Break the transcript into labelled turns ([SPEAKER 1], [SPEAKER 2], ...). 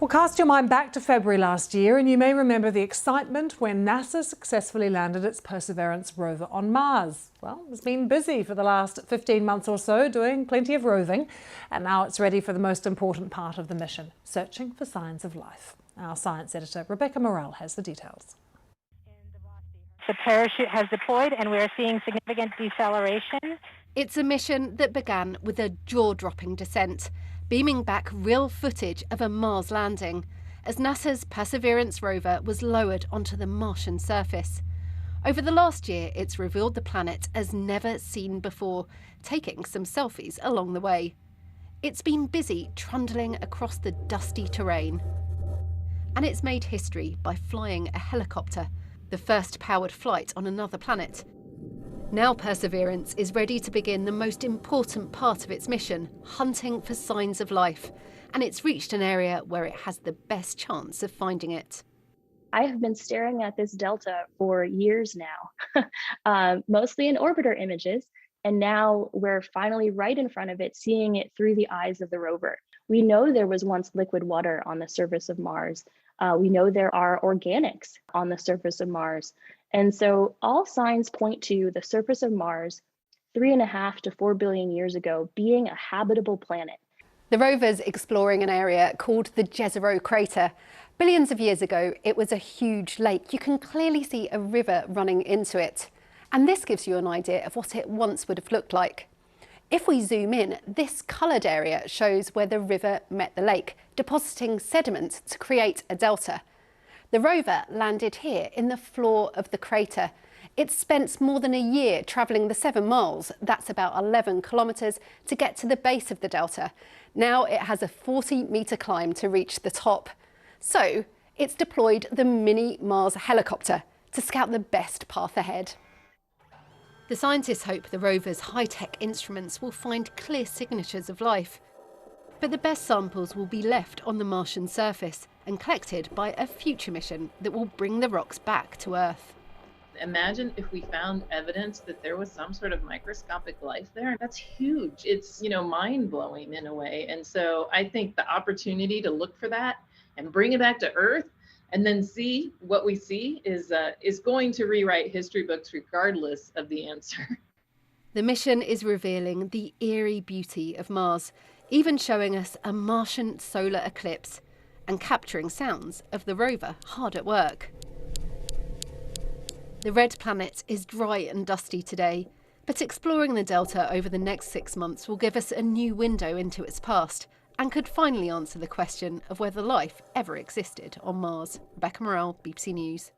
[SPEAKER 1] cast your mind back to February last year and you may remember the excitement when NASA successfully landed its Perseverance Rover on Mars. Well, it's been busy for the last 15 months or so, doing plenty of roving, and now it's ready for the most important part of the mission, searching for signs of life. Our science editor, Rebecca Morrell, has the details.
[SPEAKER 2] The parachute has deployed and we are seeing significant deceleration.
[SPEAKER 3] It's a mission that began with a jaw-dropping descent, beaming back real footage of a Mars landing as NASA's Perseverance Rover was lowered onto the Martian surface. Over the last year, it's revealed the planet as never seen before, taking some selfies along the way. It's been busy trundling across the dusty terrain. And it's made history by flying a helicopter, the first powered flight on another planet. Now Perseverance is ready to begin the most important part of its mission, hunting for signs of life. And it's reached an area where it has the best chance of finding it.
[SPEAKER 4] I have been staring at this delta for years now, mostly in orbiter images, and now we're finally right in front of it, seeing it through the eyes of the rover. We know there was once liquid water on the surface of Mars. We know there are organics on the surface of Mars. And so all signs point to the surface of Mars 3.5 to 4 billion years ago being a habitable planet.
[SPEAKER 3] The rover's exploring an area called the Jezero crater. Billions of years ago, it was a huge lake. You can clearly see a river running into it. And this gives you an idea of what it once would have looked like. If we zoom in, this coloured area shows where the river met the lake, depositing sediment to create a delta. The rover landed here in the floor of the crater. It spent more than a year travelling the 7 miles, that's about 11 kilometres, to get to the base of the delta. Now it has a 40-metre climb to reach the top. So it's deployed the mini Mars helicopter to scout the best path ahead. The scientists hope the rover's high-tech instruments will find clear signatures of life. But the best samples will be left on the Martian surface and collected by a future mission that will bring the rocks back to Earth.
[SPEAKER 5] Imagine if we found evidence that there was some sort of microscopic life there. That's huge. It's, mind-blowing in a way. And so I think the opportunity to look for that and bring it back to Earth and then see what we see is going to rewrite history books regardless of the answer.
[SPEAKER 3] The mission is revealing the eerie beauty of Mars, even showing us a Martian solar eclipse and capturing sounds of the rover hard at work. The red planet is dry and dusty today, but exploring the delta over the next 6 months will give us a new window into its past and could finally answer the question of whether life ever existed on Mars. Rebecca Morrell, BBC News.